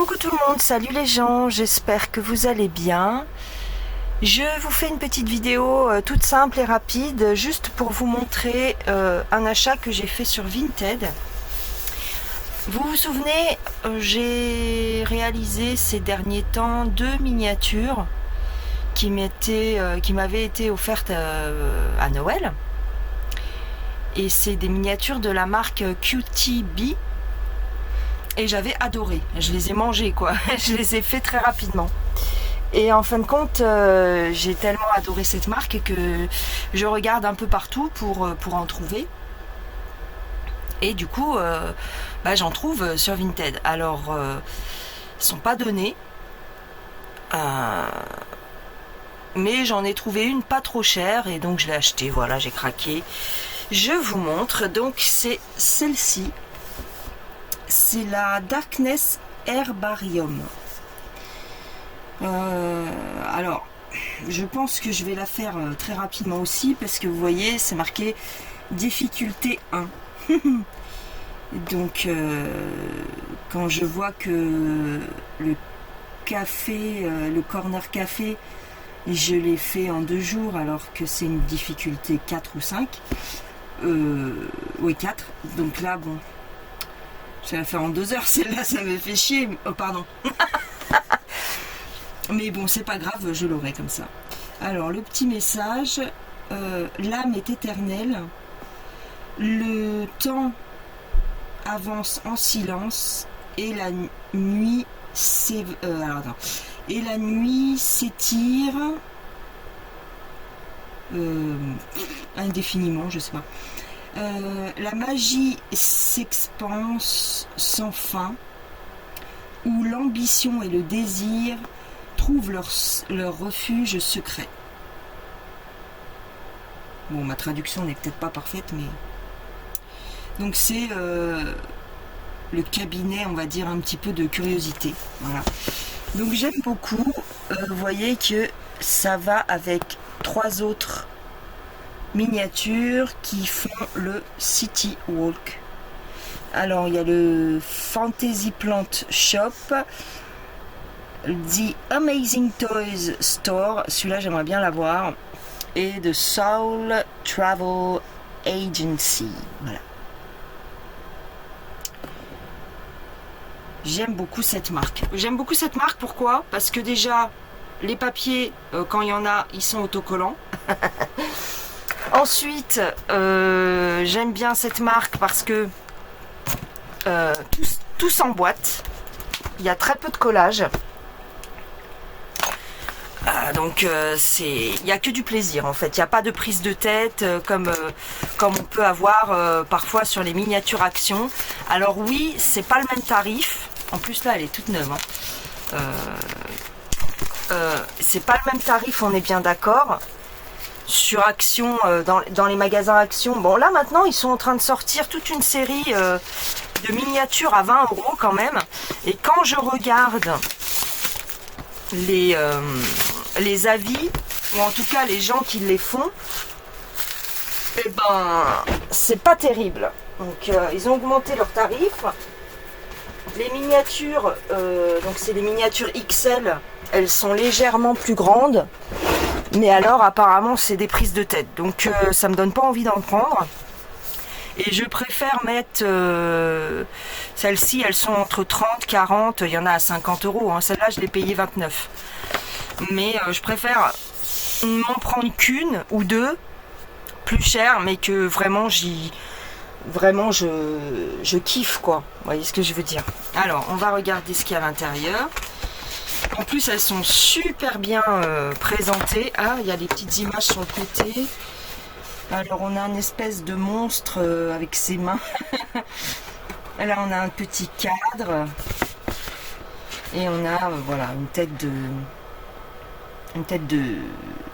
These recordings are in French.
Coucou tout le monde, salut les gens, j'espère que vous allez bien. Je vous fais une petite vidéo toute simple et rapide, juste pour vous montrer un achat que j'ai fait sur Vinted. Vous vous souvenez, j'ai réalisé ces derniers temps 2 miniatures qui m'avaient été offertes à Noël. Et c'est des miniatures de la marque QTB. Et j'avais adoré, je les ai mangées quoi, je les ai fait très rapidement. Et en fin de compte, j'ai tellement adoré cette marque que je regarde un peu partout pour en trouver. Et du coup, j'en trouve sur Vinted. Alors, ils sont pas donnés, mais j'en ai trouvé une pas trop chère et donc je l'ai achetée. Voilà, j'ai craqué. Je vous montre. Donc c'est celle-ci. C'est la Darkness Herbarium. Alors, je pense que je vais la faire très rapidement aussi parce que vous voyez, c'est marqué difficulté 1. Donc, quand je vois que le café, le corner café, je l'ai fait en 2 jours alors que c'est une difficulté 4 ou 5. Oui, 4. Donc là, bon. Je vais la faire en 2 heures, celle-là, ça me fait chier. Oh, pardon. Mais bon, c'est pas grave, je l'aurai comme ça. Alors, le petit message. L'âme est éternelle. Le temps avance en silence. Et la nuit et la nuit s'étire indéfiniment, je sais pas. La magie s'expanse sans fin, où l'ambition et le désir trouvent leur refuge secret. Bon, ma traduction n'est peut-être pas parfaite, mais... Donc c'est le cabinet, on va dire, un petit peu de curiosité. Voilà. Donc j'aime beaucoup. Vous voyez que ça va avec 3 autres miniatures qui font le City Walk. Alors il y a le Fantasy Plant Shop, The Amazing Toys Store, celui-là j'aimerais bien l'avoir, et The Soul Travel Agency. Voilà. J'aime beaucoup cette marque. J'aime beaucoup cette marque, pourquoi? Parce que déjà, les papiers, quand il y en a, ils sont autocollants. Ensuite, j'aime bien cette marque parce que tout s'emboîte. Il y a très peu de collage. Donc il n'y a que du plaisir en fait. Il n'y a pas de prise de tête comme on peut avoir parfois sur les miniatures Action. Alors oui, c'est pas le même tarif. En plus là, elle est toute neuve. C'est pas le même tarif, on est bien d'accord. Sur Action, dans les magasins Action. Bon, là maintenant, ils sont en train de sortir toute une série de miniatures à 20 € quand même. Et quand je regarde les avis, ou en tout cas les gens qui les font, eh ben, c'est pas terrible. Donc, ils ont augmenté leurs tarifs. Les miniatures, donc c'est des miniatures XL, elles sont légèrement plus grandes. Mais alors apparemment c'est des prises de tête, donc ça me donne pas envie d'en prendre. Et je préfère mettre celles-ci, elles sont entre 30, 40, il y en a à 50 €, hein. Celle-là je l'ai payée 29. Mais je préfère m'en prendre qu'une ou 2, plus cher, mais que vraiment je kiffe quoi. Vous voyez ce que je veux dire. Alors on va regarder ce qu'il y a à l'intérieur. En plus, elles sont super bien présentées. Ah, il y a des petites images sur le côté. Alors, on a une espèce de monstre avec ses mains. Là, on a un petit cadre. Et on a, voilà, une tête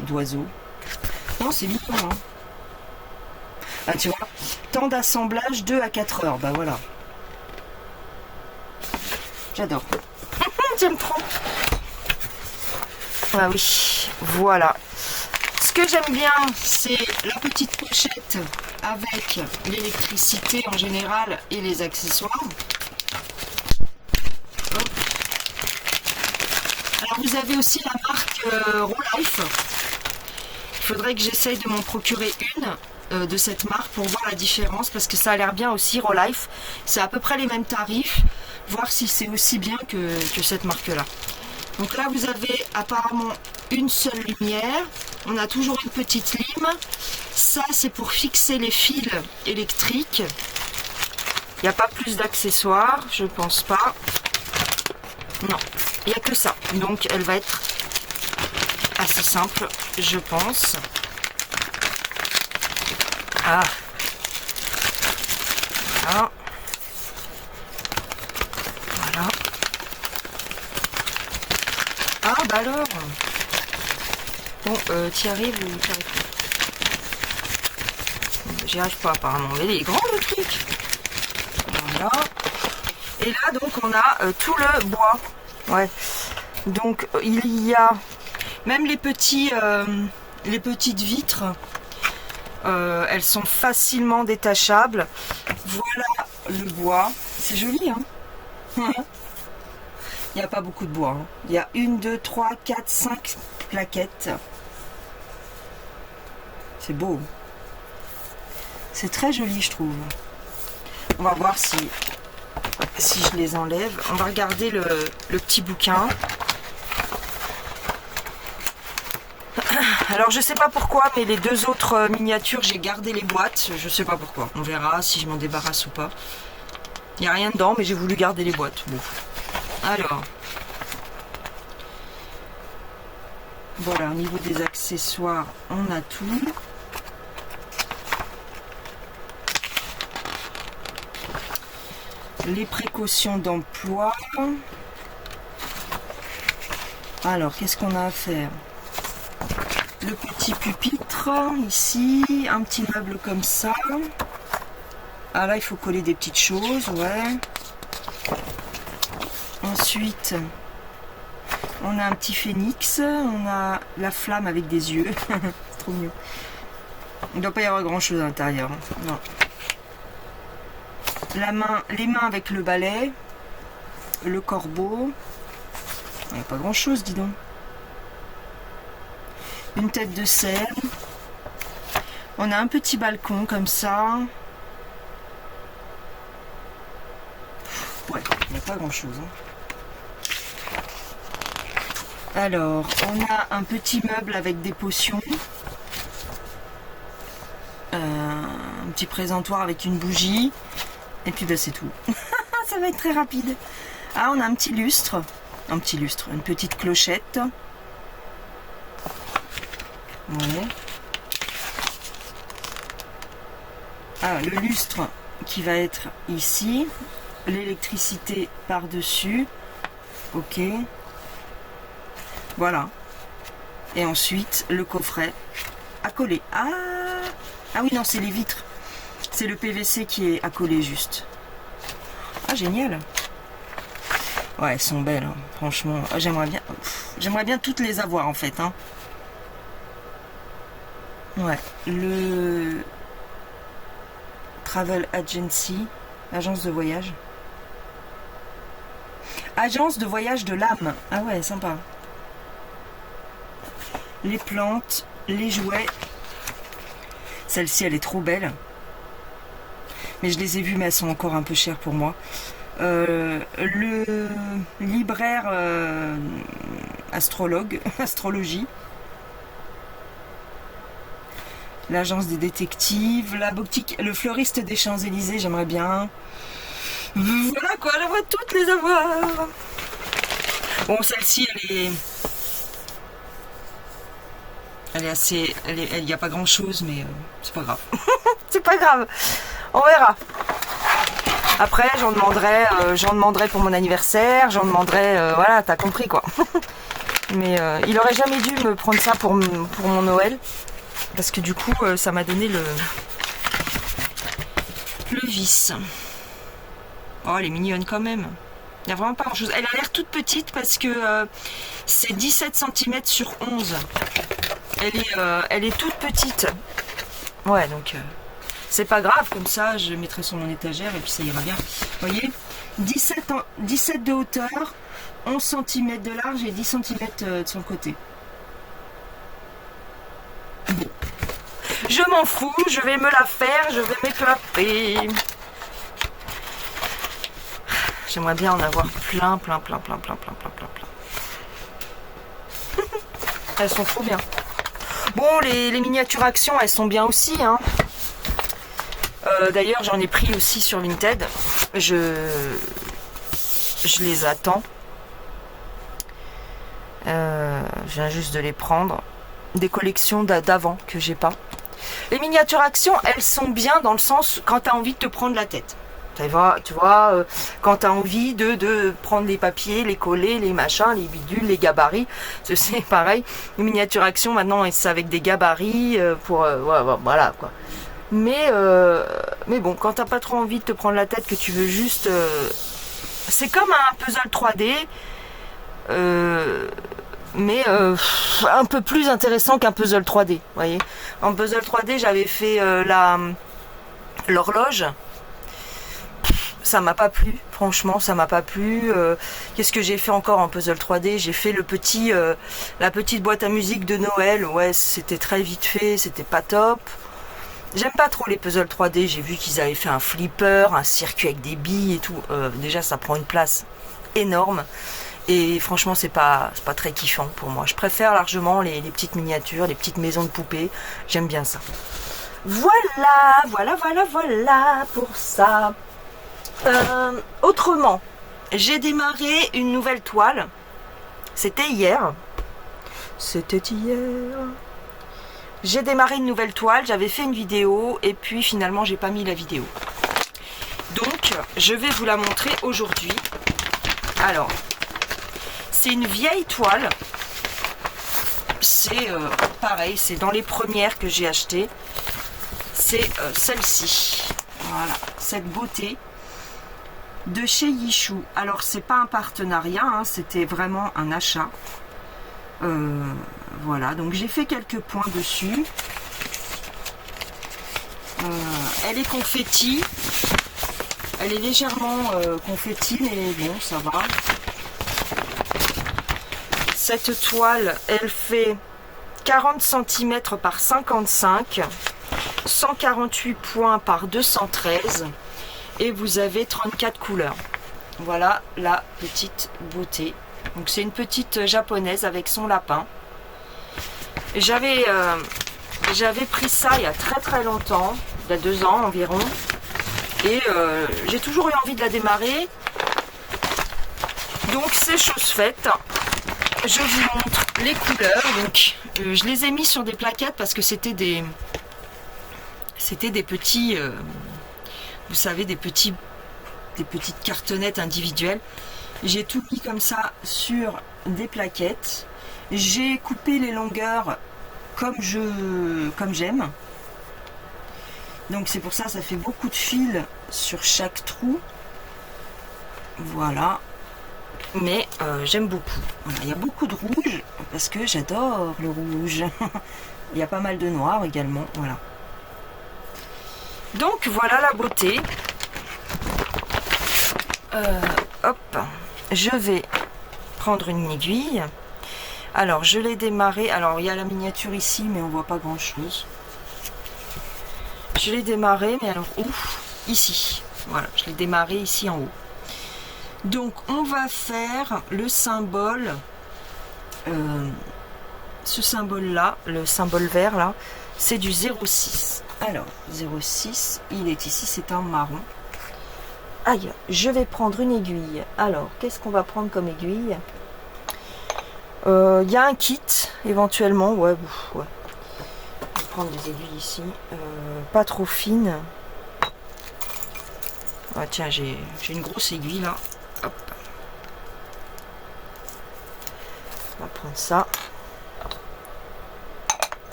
d'oiseau. Non, c'est mignon, hein. Ah, tu vois, temps d'assemblage 2 à 4 heures. Bah, voilà. J'adore. J'aime trop. Ah oui, voilà. Ce que j'aime bien, c'est la petite pochette avec l'électricité en général et les accessoires. Hop. vous avez aussi la marque Rolife. Il faudrait que j'essaye de m'en procurer une de cette marque pour voir la différence, parce que ça a l'air bien aussi, Rolife. C'est à peu près les mêmes tarifs, voir si c'est aussi bien que cette marque-là. Donc là, vous avez apparemment une seule lumière. On a toujours une petite lime. Ça, c'est pour fixer les fils électriques. Il n'y a pas plus d'accessoires, je pense pas. Non, il n'y a que ça. Donc, elle va être assez simple, je pense. Ah. Voilà. Voilà. Ah, bah alors. Bon, t'y arrives ou t'y arrives pas? J'y arrive pas apparemment. Mais il est grand le truc. Voilà. Et là, donc, on a tout le bois. Ouais. Donc, il y a même les petites vitres. Elles sont facilement détachables. Voilà le bois. C'est joli, hein. Il n'y a pas beaucoup de bois. Hein. Il y a 1, 2, 3, 4, 5 plaquettes. C'est beau. C'est très joli, je trouve. On va voir si je les enlève. On va regarder le petit bouquin. Alors je sais pas pourquoi, mais les deux autres miniatures, j'ai gardé les boîtes. Je sais pas pourquoi. On verra si je m'en débarrasse ou pas. Il n'y a rien dedans, mais j'ai voulu garder les boîtes. Bon. Alors. Voilà, au niveau des accessoires, on a tout. Les précautions d'emploi. Alors, qu'est-ce qu'on a à faire? Le petit pupitre, ici, un petit meuble comme ça. Ah là, il faut coller des petites choses, ouais. Ensuite, on a un petit phénix, on a la flamme avec des yeux. C'est trop mignon. Il ne doit pas y avoir grand-chose à l'intérieur. Non. Les mains avec le balai, le corbeau. Il n'y a pas grand-chose, dis donc. Une tête de cerf. On a un petit balcon comme ça. Ouais, il n'y a pas grand-chose. Hein. Alors, on a un petit meuble avec des potions. Un petit présentoir avec une bougie. Et puis ben, c'est tout. Ça va être très rapide. Ah, on a un petit lustre. Un petit lustre, une petite clochette. Ouais. Ah, le lustre qui va être ici. L'électricité par-dessus. Ok. Voilà. Et ensuite, le coffret à coller. Ah, ah oui, non, c'est les vitres. C'est le PVC qui est à coller juste. Ah, génial. Ouais, elles sont belles, hein. Franchement. Ah, j'aimerais bien toutes les avoir, en fait. Hein. Ouais. Le Travel Agency, agence de voyage. Agence de voyage de l'âme. Ah ouais, sympa. Les plantes, les jouets. Celle-ci, elle est trop belle. Mais je les ai vues, mais elles sont encore un peu chères pour moi. Le libraire astrologie. L'agence des détectives, la boutique, le fleuriste des Champs-Élysées, j'aimerais bien. Voilà quoi, j'aimerais toutes les avoir. Bon, celle-ci, elle est assez... Il n'y a pas grand-chose, mais c'est pas grave. C'est pas grave. On verra. Après, j'en demanderai pour mon anniversaire, j'en demanderai... voilà, t'as compris quoi. Mais il aurait jamais dû me prendre ça pour mon Noël. Parce que du coup, ça m'a donné le vis. Oh, elle est mignonne quand même. Il n'y a vraiment pas grand chose. Elle a l'air toute petite parce que c'est 17 cm sur 11. Elle est toute petite. Ouais, donc c'est pas grave. Comme ça, je mettrai sur mon étagère et puis ça ira bien. Vous voyez, 17 de hauteur, 11 cm de large et 10 cm de son côté. Bon. Je m'en fous, je vais me la faire, je vais m'éclater. J'aimerais bien en avoir plein. Elles sont trop bien. Bon, les miniatures actions, elles sont bien aussi, hein. D'ailleurs, j'en ai pris aussi sur Vinted. Je les attends. Je viens juste de les prendre. Des collections d'avant que j'ai pas. Les miniatures actions, elles sont bien dans le sens quand tu as envie de te prendre la tête. Tu vois, quand tu as envie de prendre les papiers, les coller, les machins, les bidules, les gabarits. C'est pareil. Les miniatures actions, maintenant, c'est avec des gabarits pour... voilà, quoi. Mais bon, quand t'as pas trop envie de te prendre la tête, que tu veux juste... c'est comme un puzzle 3D, mais un peu plus intéressant qu'un puzzle 3D, voyez. En puzzle 3D, j'avais fait l'horloge. Ça m'a pas plu, franchement, ça m'a pas plu. Qu'est-ce que j'ai fait encore en puzzle 3D? J'ai fait la petite boîte à musique de Noël. Ouais, c'était très vite fait, c'était pas top. J'aime pas trop les puzzles 3D. J'ai vu qu'ils avaient fait un flipper, un circuit avec des billes et tout. Déjà, ça prend une place énorme. Et franchement, c'est pas très kiffant pour moi. Je préfère largement les petites miniatures, les petites maisons de poupées. J'aime bien ça. Voilà pour ça. Autrement, j'ai démarré une nouvelle toile. C'était hier. J'ai démarré une nouvelle toile, j'avais fait une vidéo et puis finalement j'ai pas mis la vidéo. Donc je vais vous la montrer aujourd'hui. Alors, c'est une vieille toile. C'est pareil, c'est dans les premières que j'ai achetées. C'est celle-ci. Voilà, cette beauté de chez Yichou. Alors c'est pas un partenariat, hein, c'était vraiment un achat. Voilà, donc j'ai fait quelques points dessus. Elle est confetti. Elle est légèrement confetti, mais bon, ça va. Cette toile, elle fait 40 cm par 55, 148 points par 213, et vous avez 34 couleurs. Voilà la petite beauté. Donc c'est une petite japonaise avec son lapin. J'avais pris ça il y a très longtemps, il y a 2 ans environ. Et j'ai toujours eu envie de la démarrer. Donc c'est chose faite. Je vous montre les couleurs. Donc je les ai mis sur des plaquettes parce que c'était des petits, vous savez, des petites cartonnettes individuelles. J'ai tout mis comme ça sur des plaquettes. J'ai coupé les longueurs comme j'aime. Donc c'est pour ça, ça fait beaucoup de fils sur chaque trou. Voilà. Mais j'aime beaucoup. Voilà, il y a beaucoup de rouge parce que j'adore le rouge. Il y a pas mal de noir également. Voilà. Donc voilà la beauté. Hop. Je vais prendre une aiguille. Alors je l'ai démarré. Alors il y a la miniature ici, mais on voit pas grand chose. Je l'ai démarré, mais alors où? Ici. Voilà, je l'ai démarré ici en haut. Donc on va faire le symbole, ce symbole là, le symbole vert là, c'est du 0,6. Alors 0,6, il est ici, c'est un marron. Aïe, je vais prendre une aiguille. Alors qu'est-ce qu'on va prendre comme aiguille? Il y a un kit éventuellement, ouais. Je vais prendre des aiguilles ici, pas trop fines. Ah, tiens, j'ai une grosse aiguille là. Hop. On va prendre ça.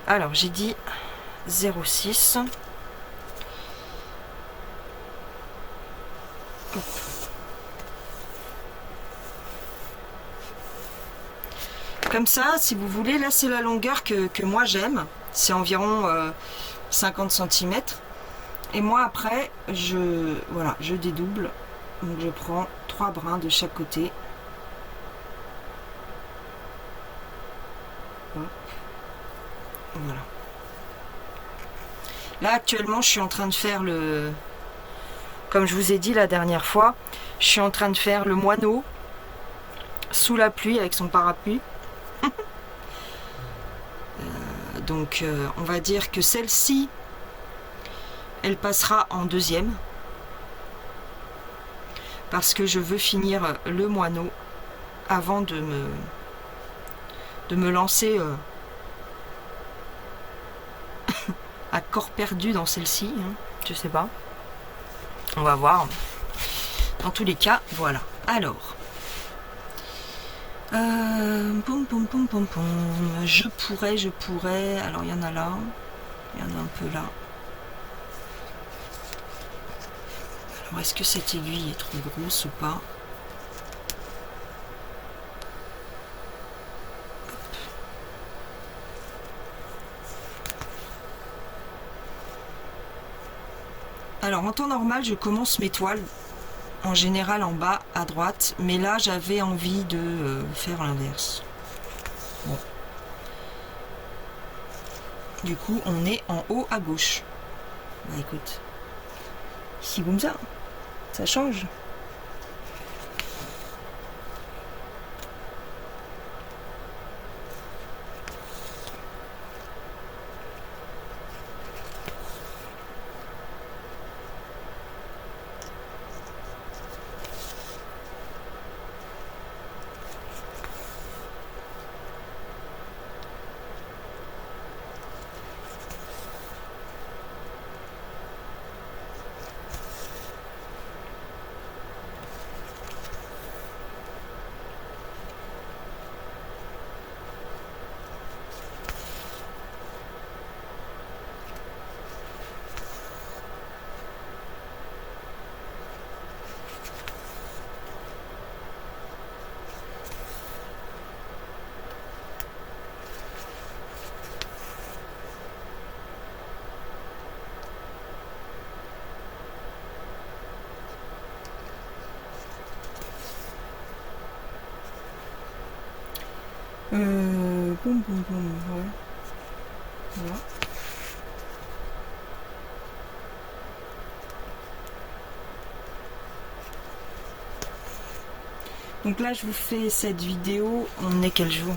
Alors j'ai dit 0,6. Comme ça, si vous voulez, là c'est la longueur que moi j'aime. C'est environ 50 cm. Et moi après, voilà, je dédouble. Donc je prends 3 brins de chaque côté. Hop. Voilà. Là actuellement je suis en train de faire comme je vous ai dit la dernière fois, je suis en train de faire le moineau sous la pluie avec son parapluie. Donc on va dire que celle-ci, elle passera en deuxième. Parce que je veux finir le moineau avant de me lancer à corps perdu dans celle-ci. Hein. Je sais pas. On va voir. Dans tous les cas, voilà. Alors. Poum, poum, poum, poum, poum. Je pourrais. Alors, il y en a là. Il y en a un peu là. Alors, est-ce que cette aiguille est trop grosse ou pas? Alors, en temps normal, je commence mes toiles en général en bas à droite, mais là j'avais envie de faire l'inverse. Bon. Du coup on est en haut à gauche. Bah écoute, si comme ça change. Boum, boum, boum, ouais. Voilà. Donc là, je vous fais cette vidéo. On est quel jour?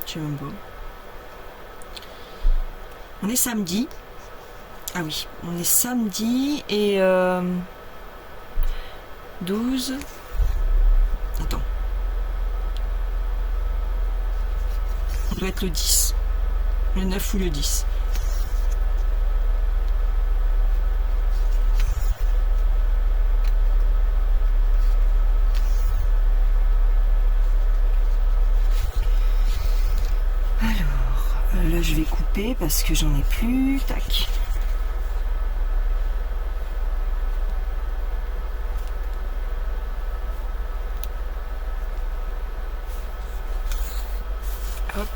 Je sais même pas. On est samedi. Ah oui, on est samedi et 12. Attends. On doit être le 10. Le 9 ou le 10. Alors, là je vais couper parce que j'en ai plus. Tac. Hop.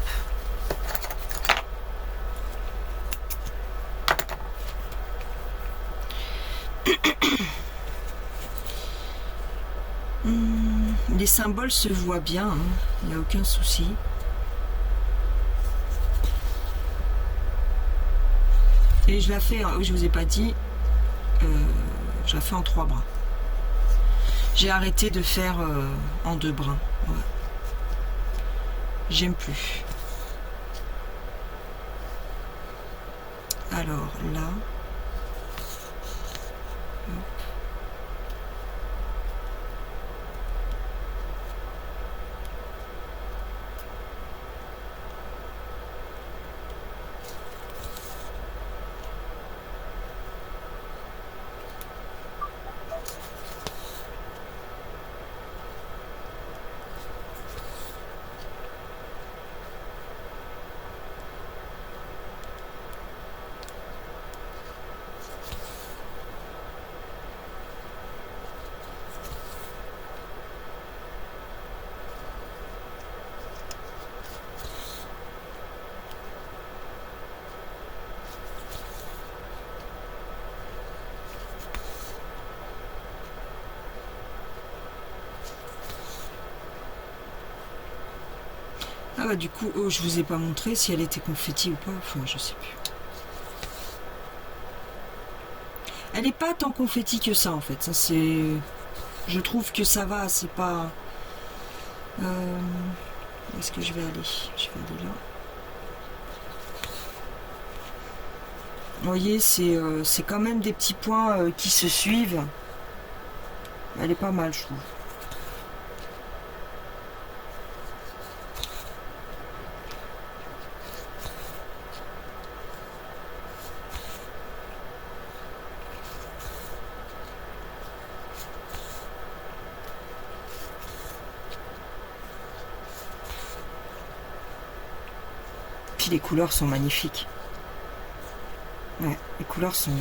Les symboles se voient bien, hein. Il n'y a aucun souci. Et je la fais, je vous ai pas dit, je la fais en 3 brins. J'ai arrêté de faire en 2 brins. Ouais. J'aime plus. Alors là. Hop. Ah bah du coup, oh, je vous ai pas montré si elle était confetti ou pas, enfin je sais plus. Elle est pas tant confetti que ça en fait, ça c'est... Je trouve que ça va, c'est pas... Où est-ce que je vais aller? Je vais aller là. Vous voyez, c'est quand même des petits points qui se suivent. Elle est pas mal, je trouve. Puis les couleurs sont magnifiques. Ouais, les couleurs sont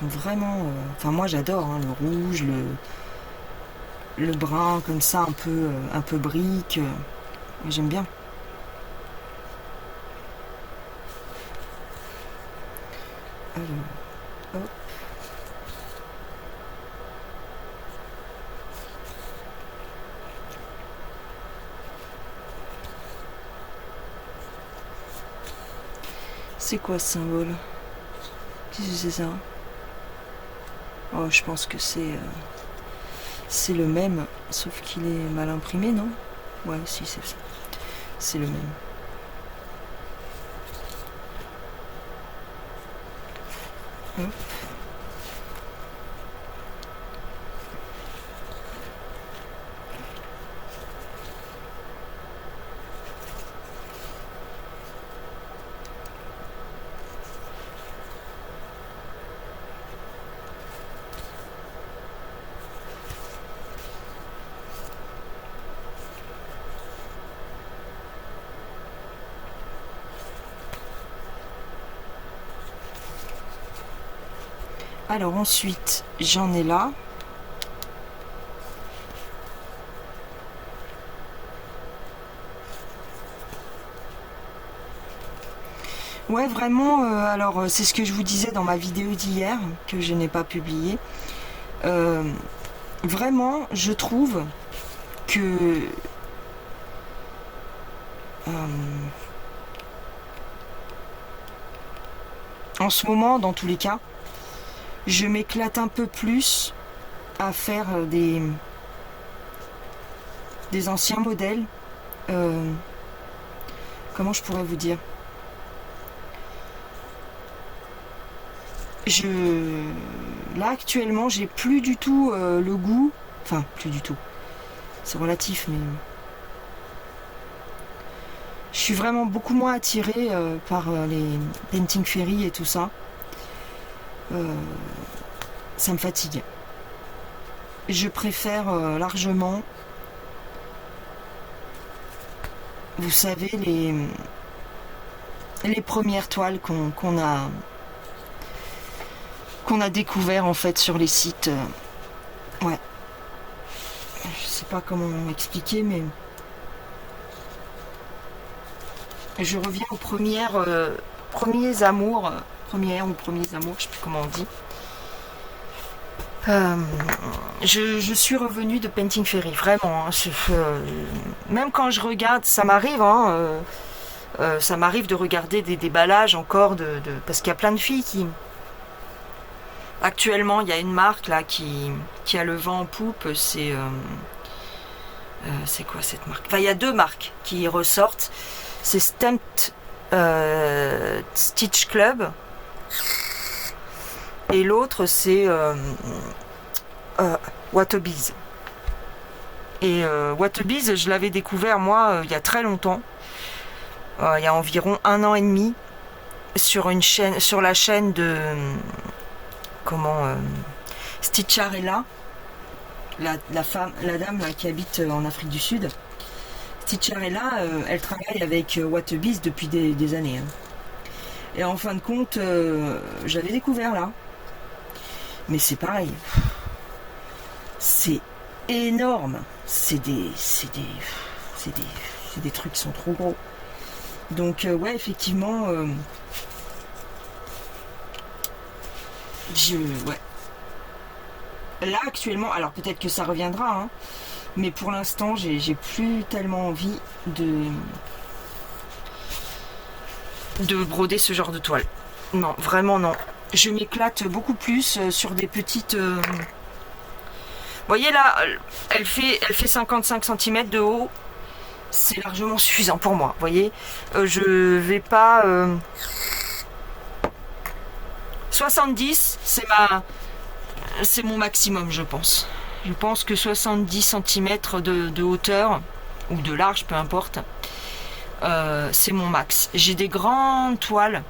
vraiment... Enfin, moi j'adore, hein, le rouge, le brun, comme ça, un peu brique. J'aime bien. Alors, hop. C'est quoi ce symbole? Qu'est-ce que c'est ça? Oh, je pense que c'est le même, sauf qu'il est mal imprimé, non? Ouais, si, c'est ça. C'est le même. Hop. Alors ensuite, j'en ai là. Ouais, vraiment, alors c'est ce que je vous disais dans ma vidéo d'hier, que je n'ai pas publiée. Vraiment, je trouve que... en ce moment, dans tous les cas, je m'éclate un peu plus à faire des anciens modèles. Comment je pourrais vous dire? Là actuellement, j'ai plus du tout le goût. Enfin, plus du tout. C'est relatif, mais je suis vraiment beaucoup moins attirée par les Painting Fairy et tout ça. Ça me fatigue. Je préfère largement, vous savez, les premières toiles qu'on a découvert en fait sur les sites. Ouais. Je sais pas comment expliquer, mais je reviens aux premiers amours, premiers amours, je sais plus comment on dit. Je suis revenue de Painting Fairy, vraiment. Hein, même quand je regarde, ça m'arrive, hein, ça m'arrive de regarder des déballages encore, parce qu'il y a plein de filles qui... Actuellement, il y a une marque là qui a le vent en poupe, c'est quoi cette marque? Enfin, il y a deux marques qui ressortent. C'est Stamped Stitch Club et l'autre c'est Watobiz. Et Watobiz, je l'avais découvert moi il y a très longtemps, il y a environ 1 an et demi, sur la chaîne de Stitcharella, la dame là, qui habite en Afrique du Sud. Stitcharella, elle travaille avec Watobiz depuis des années. Hein. Et en fin de compte, j'avais découvert là. Mais c'est pareil. C'est énorme. C'est des trucs qui sont trop gros. Donc ouais, effectivement, ouais. Là actuellement, alors peut-être que ça reviendra, hein, mais pour l'instant, j'ai plus tellement envie de broder ce genre de toile. Non, vraiment non. Je m'éclate beaucoup plus sur des petites... Vous voyez là, elle fait 55 cm de haut. C'est largement suffisant pour moi. Vous voyez, je vais pas... 70, c'est mon maximum, je pense. Je pense que 70 cm de hauteur, ou de large, peu importe, c'est mon max. J'ai des grandes toiles,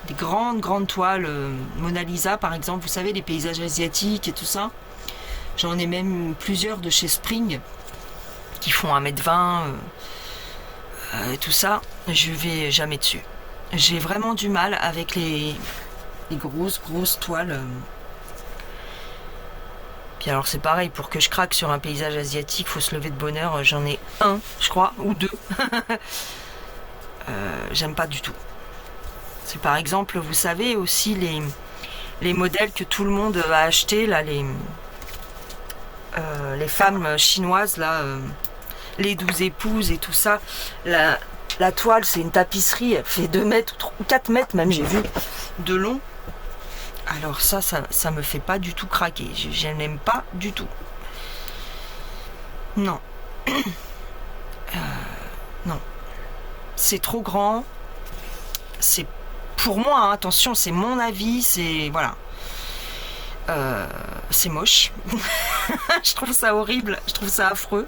des grandes toiles, Mona Lisa par exemple, vous savez, les paysages asiatiques et tout ça. J'en ai même plusieurs de chez Spring, qui font 1m20, tout ça. Je vais jamais dessus. J'ai vraiment du mal avec les grosses toiles. Puis alors c'est pareil, pour que je craque sur un paysage asiatique, faut se lever de bonne heure. J'en ai un, je crois, ou deux. J'aime pas du tout. C'est par exemple, vous savez aussi les modèles que tout le monde a acheté là, les femmes chinoises là, les 12 épouses et tout ça. La toile, c'est une tapisserie, elle fait 2 mètres ou 4 mètres même, j'ai vu, de long. Alors ça me fait pas du tout craquer. Je n'aime pas du tout. Non. Non. C'est trop grand. C'est pour moi, hein, attention, c'est mon avis, c'est... Voilà. C'est moche. Je trouve ça horrible, je trouve ça affreux.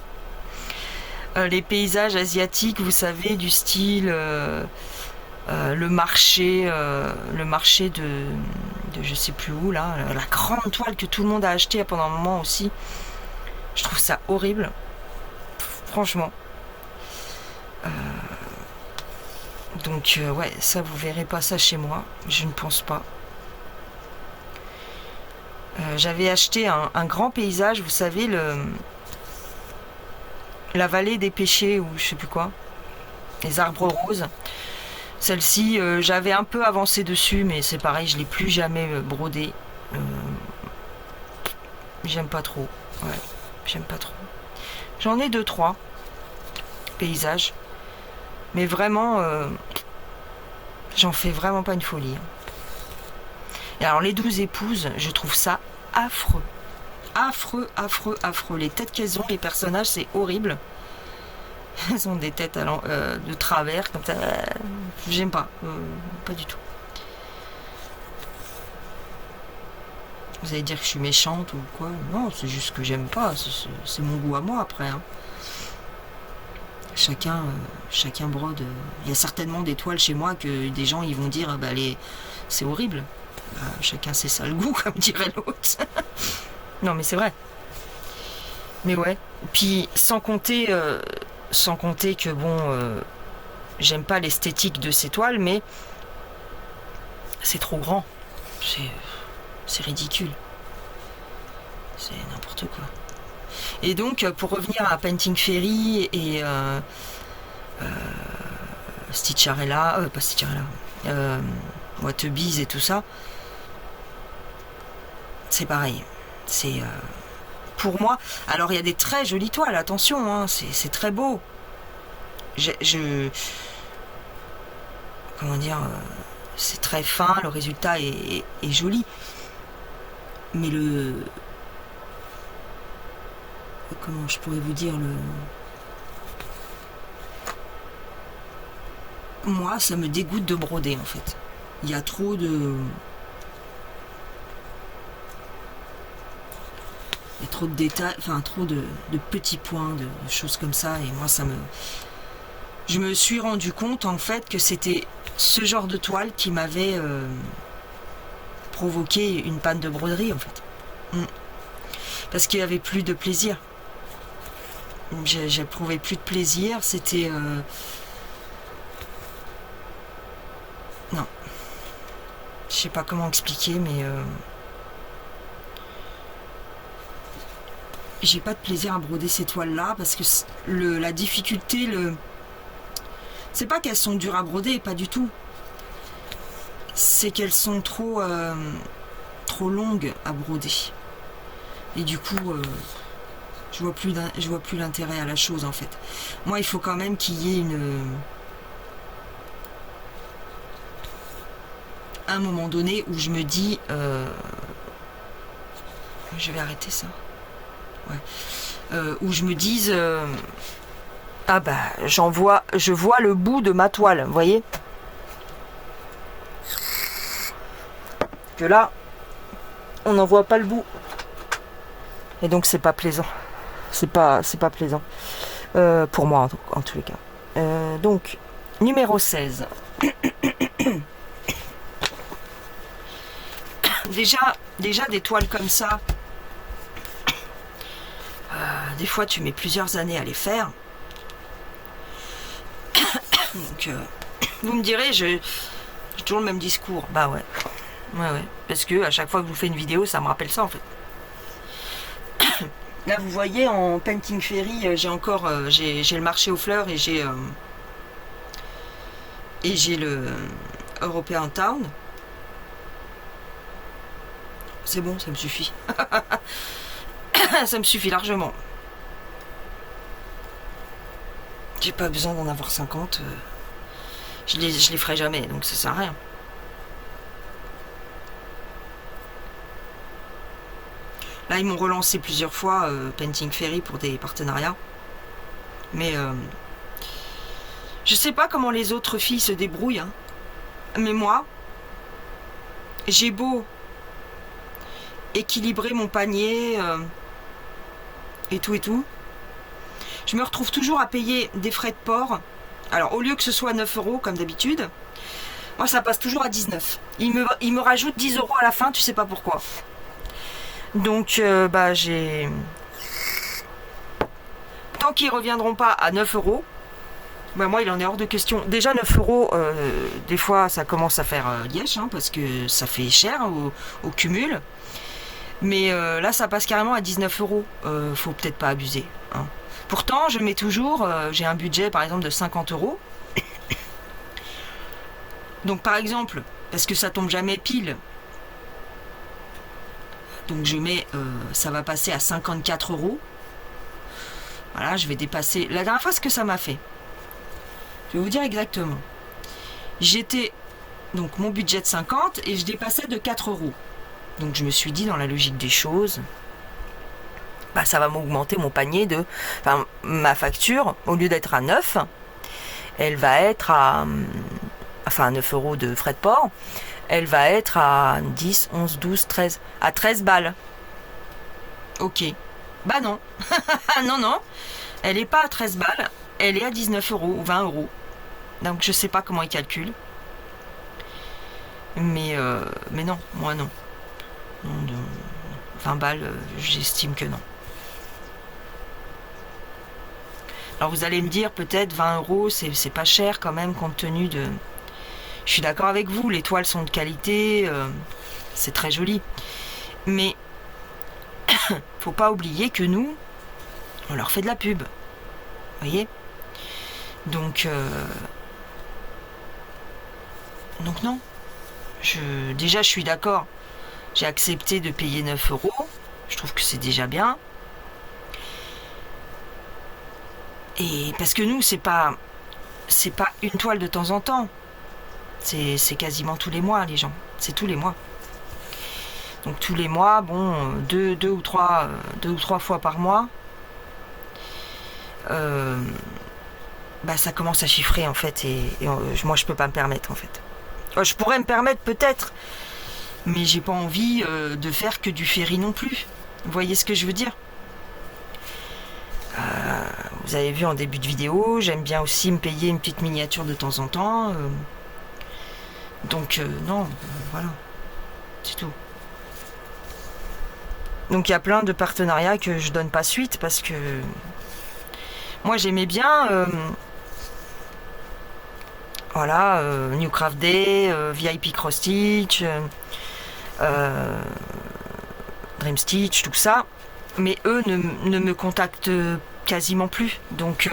Les paysages asiatiques, vous savez, du style... le marché de je sais plus où là, la grande toile que tout le monde a acheté pendant un moment aussi, je trouve ça horrible, franchement. Donc ouais, ça vous verrez pas ça chez moi, je ne pense pas. J'avais acheté un grand paysage, vous savez, la vallée des péchés ou je sais plus quoi, les arbres roses. Celle-ci, j'avais un peu avancé dessus, mais c'est pareil, je l'ai plus jamais brodé. J'aime pas trop. Ouais, j'aime pas trop. J'en ai 2-3 paysages, mais vraiment, j'en fais vraiment pas une folie. Et alors les 12 épouses, je trouve ça affreux. Affreux. Les têtes qu'elles ont, les personnages, c'est horrible. Elles ont des têtes de travers, comme ça. J'aime pas. Pas du tout. Vous allez dire que je suis méchante ou quoi? Non, c'est juste que j'aime pas. C'est mon goût à moi après. Hein. Chacun brode. Il y a certainement des toiles chez moi que des gens ils vont dire bah, c'est horrible. Bah, chacun ses sales goûts, comme dirait l'autre. Non, mais c'est vrai. Mais ouais. Puis sans compter que bon, j'aime pas l'esthétique de ces toiles, mais c'est trop grand. C'est ridicule. C'est n'importe quoi. Et donc, pour revenir à Painting Fairy et Stitcharella, pas Stitcharella, Watebees et tout ça, c'est pareil. C'est pour moi. Alors, il y a des très jolies toiles, attention, hein, c'est très beau. Comment dire, c'est très fin, le résultat est joli. Mais comment je pourrais vous dire moi, ça me dégoûte de broder, en fait. Il y a trop de... Il y a trop de détails, enfin trop de petits points, de choses comme ça, et moi je me suis rendu compte en fait que c'était ce genre de toile qui m'avait provoqué une panne de broderie en fait. Parce qu'il n'y avait plus de plaisir. J'éprouvais plus de plaisir, c'était... Non. Je sais pas comment expliquer, mais... J'ai pas de plaisir à broder ces toiles là parce que la difficulté, c'est pas qu'elles sont dures à broder, pas du tout, c'est qu'elles sont trop longues à broder et du coup je vois plus l'intérêt à la chose en fait. Moi il faut quand même qu'il y ait un moment donné où je me dis je vais arrêter ça. Ouais. Où je me dise ah bah je vois le bout de ma toile, vous voyez, que là on n'en voit pas le bout et donc c'est pas plaisant, c'est pas plaisant pour moi en tous les cas. Donc numéro 16. déjà des toiles comme ça, des fois tu mets plusieurs années à les faire. Donc vous me direz, j'ai toujours le même discours. Bah ouais, parce que à chaque fois que je vous fais une vidéo, ça me rappelle ça en fait. Là vous voyez, en Painting Fairy, j'ai encore j'ai le marché aux fleurs et j'ai le European Town. C'est bon, ça me suffit. Ça me suffit largement. J'ai pas besoin d'en avoir 50. Je les ferai jamais, donc ça sert à rien. Là, ils m'ont relancé plusieurs fois Painting Fairy pour des partenariats. Mais je sais pas comment les autres filles se débrouillent. Hein. Mais moi, j'ai beau équilibrer mon panier et tout. Je me retrouve toujours à payer des frais de port. Alors, au lieu que ce soit 9 € comme d'habitude, moi, ça passe toujours à 19. Il me rajoute 10 € à la fin, tu sais pas pourquoi. Donc, bah, j'ai... Tant qu'ils reviendront pas à 9 €, bah, moi, il en est hors de question. Déjà, 9 €, des fois, ça commence à faire lièche, hein, parce que ça fait cher au cumul. Mais là, ça passe carrément à 19 €. Faut peut-être pas abuser, hein. Pourtant, je mets toujours, j'ai un budget par exemple de 50 €. Donc par exemple, parce que ça tombe jamais pile, donc je mets, ça va passer à 54 €. Voilà, je vais dépasser. La dernière fois, ce que ça m'a fait, je vais vous dire exactement. J'étais, donc mon budget de 50 et je dépassais de 4 €. Donc je me suis dit, dans la logique des choses, bah, ça va m'augmenter mon panier de... Enfin, ma facture, au lieu d'être à 9, elle va être à... Enfin, 9 € de frais de port, elle va être à 10, 11, 12, 13... À 13 balles. Ok. Bah non. Non. Elle n'est pas à 13 balles, elle est à 19 € ou 20 €. Donc je sais pas comment ils calculent. Mais non, moi non. 20 balles, j'estime que non. Alors vous allez me dire, peut-être 20 €, c'est pas cher quand même, compte tenu de... Je suis d'accord avec vous, les toiles sont de qualité, c'est très joli. Mais faut pas oublier que nous, on leur fait de la pub. Vous voyez ? Donc non. Déjà, je suis d'accord. J'ai accepté de payer 9 €. Je trouve que c'est déjà bien. Et parce que nous, c'est pas une toile de temps en temps. C'est quasiment tous les mois, les gens. C'est tous les mois. Donc tous les mois, bon, deux ou trois fois par mois, bah ça commence à chiffrer en fait. Et moi, je peux pas me permettre en fait. Je pourrais me permettre peut-être, mais j'ai pas envie de faire que du ferry non plus. Vous voyez ce que je veux dire ? Vous avez vu en début de vidéo, j'aime bien aussi me payer une petite miniature de temps en temps. Donc non, voilà, c'est tout. Donc il y a plein de partenariats que je donne pas suite parce que moi j'aimais bien voilà, New Craft Day, VIP Cross Stitch, Dream Stitch, tout ça, mais eux ne me contactent quasiment plus, donc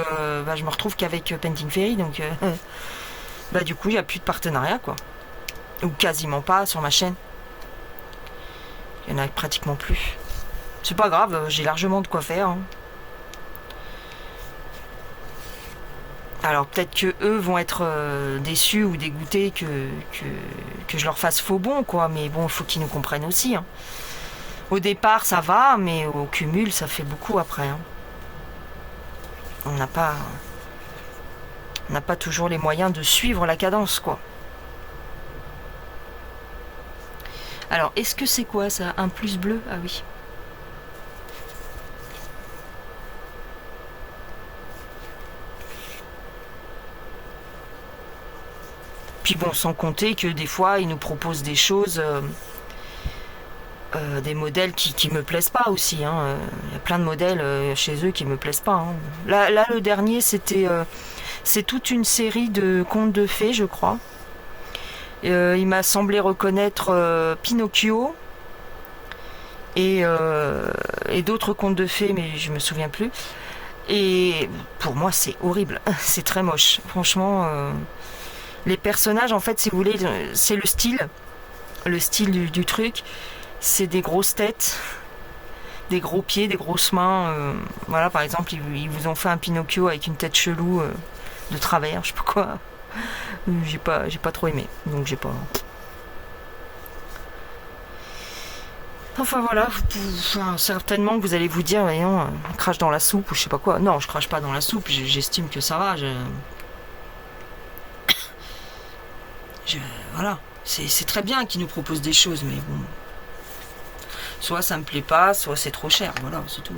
bah, je me retrouve qu'avec Painting Fairy, donc bah, du coup il n'y a plus de partenariat quoi, ou quasiment pas sur ma chaîne, il n'y en a pratiquement plus. C'est pas grave, j'ai largement de quoi faire, hein. Alors peut-être que eux vont être déçus ou dégoûtés que je leur fasse faux bon, quoi. Mais bon, il faut qu'ils nous comprennent aussi. Hein. Au départ, ça va, mais au cumul, ça fait beaucoup après. Hein. On n'a pas toujours les moyens de suivre la cadence, quoi. Alors, est-ce que c'est quoi ça? Un plus bleu? Ah oui. Puis bon, sans compter que des fois, ils nous proposent des choses, des modèles qui me plaisent pas aussi. Hein. Il y a plein de modèles chez eux qui me plaisent pas. Hein. Là, le dernier, c'est toute une série de contes de fées, je crois. Il m'a semblé reconnaître Pinocchio et d'autres contes de fées, mais je me souviens plus. Et pour moi, c'est horrible. C'est très moche. Franchement, les personnages, en fait, si vous voulez, c'est le style du truc. C'est des grosses têtes, des gros pieds, des grosses mains. Voilà, par exemple, ils vous ont fait un Pinocchio avec une tête chelou de travers, je sais pas quoi. J'ai pas trop aimé, donc j'ai pas. Enfin voilà, certainement que vous allez vous dire, voyons, crache dans la soupe ou je sais pas quoi. Non, je crache pas dans la soupe, j'estime que ça va. Voilà, c'est très bien qu'ils nous proposent des choses, mais bon. Soit ça me plaît pas, soit c'est trop cher, voilà, c'est tout.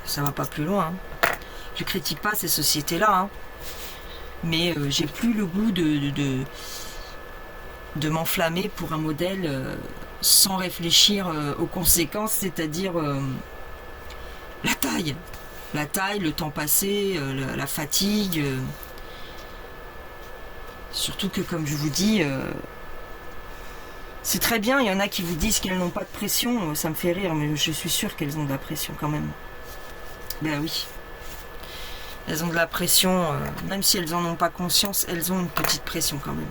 Ça va pas plus loin. Hein. Je critique pas ces sociétés-là, hein. Mais j'ai plus le goût de m'enflammer pour un modèle sans réfléchir aux conséquences, c'est-à-dire la taille, le temps passé, la fatigue. Surtout que, comme je vous dis, c'est très bien, il y en a qui vous disent qu'elles n'ont pas de pression, ça me fait rire, mais je suis sûre qu'elles ont de la pression quand même. Ben oui. Elles ont de la pression, même si elles n'en ont pas conscience, elles ont une petite pression quand même.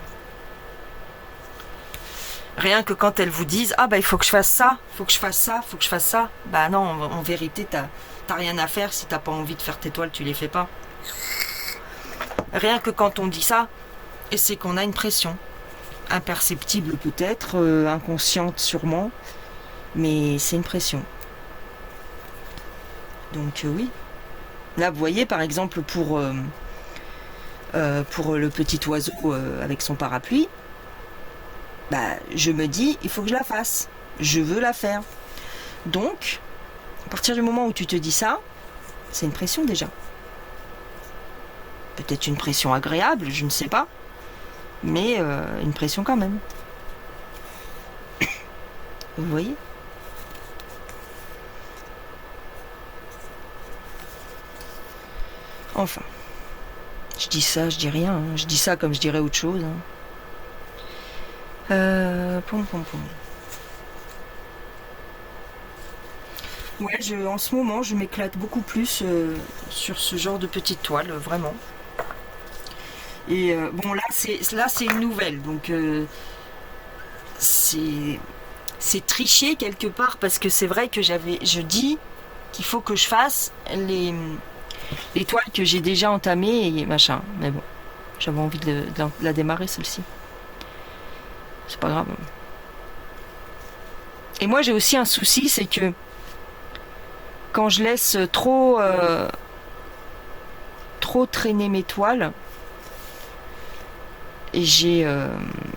Rien que quand elles vous disent, ah bah il faut que je fasse ça, faut que je fasse ça, faut que je fasse ça. Bah non, en vérité, t'as rien à faire, si t'as pas envie de faire tes toiles, tu les fais pas. Rien que quand on dit ça, et c'est qu'on a une pression. Imperceptible peut-être, inconsciente sûrement, mais c'est une pression. Donc oui. Là, vous voyez, par exemple, pour le petit oiseau avec son parapluie, bah, je me dis, il faut que je la fasse. Je veux la faire. Donc, à partir du moment où tu te dis ça, c'est une pression déjà. Peut-être une pression agréable, je ne sais pas. Mais une pression quand même. Vous voyez ? Enfin, je dis ça, je dis rien. Hein. Je dis ça comme je dirais autre chose. Hein. Ouais, en ce moment, je m'éclate beaucoup plus sur ce genre de petite toile, vraiment. Et bon, là, c'est une nouvelle, donc c'est triché quelque part parce que c'est vrai que je dis qu'il faut que je fasse les toiles que j'ai déjà entamées et machin. Mais bon, j'avais envie de la démarrer celle-ci. C'est pas grave. Et moi j'ai aussi un souci, c'est que quand je laisse trop traîner mes toiles, j'ai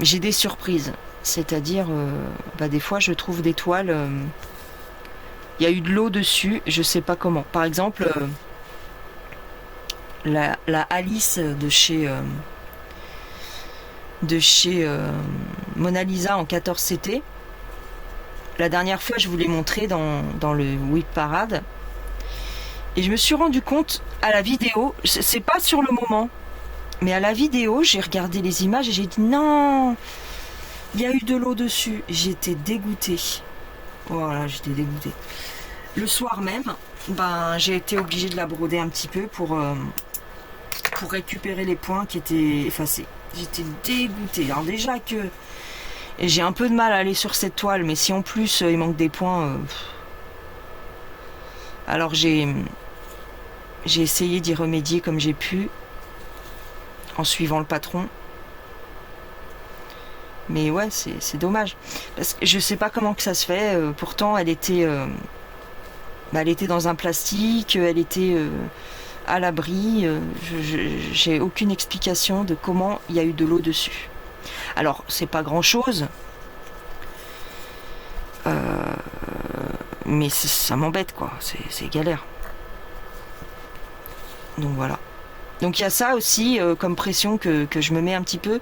des surprises. C'est-à-dire, des fois je trouve des toiles, il y a eu de l'eau dessus, je sais pas comment. Par exemple, la Alice de chez Mona Lisa en 14 CT. La dernière fois, je vous l'ai montré dans le Whip Parade. Et je me suis rendu compte à la vidéo, c'est pas sur le moment, mais à la vidéo, j'ai regardé les images et j'ai dit non, il y a eu de l'eau dessus. J'étais dégoûtée. Voilà, j'étais dégoûtée. Le soir même, j'ai été obligée de la broder un petit peu pour récupérer les points qui étaient effacés. J'étais dégoûtée. Alors déjà que j'ai un peu de mal à aller sur cette toile, mais si en plus il manque des points, alors j'ai essayé d'y remédier comme j'ai pu, en suivant le patron. Mais ouais, c'est dommage. Parce que je sais pas comment que ça se fait. Pourtant, elle était dans un plastique, elle était à l'abri. J'ai aucune explication de comment il y a eu de l'eau dessus. Alors, c'est pas grand-chose. Mais ça m'embête, quoi. C'est galère. Donc voilà. Donc il y a ça aussi comme pression que je me mets un petit peu.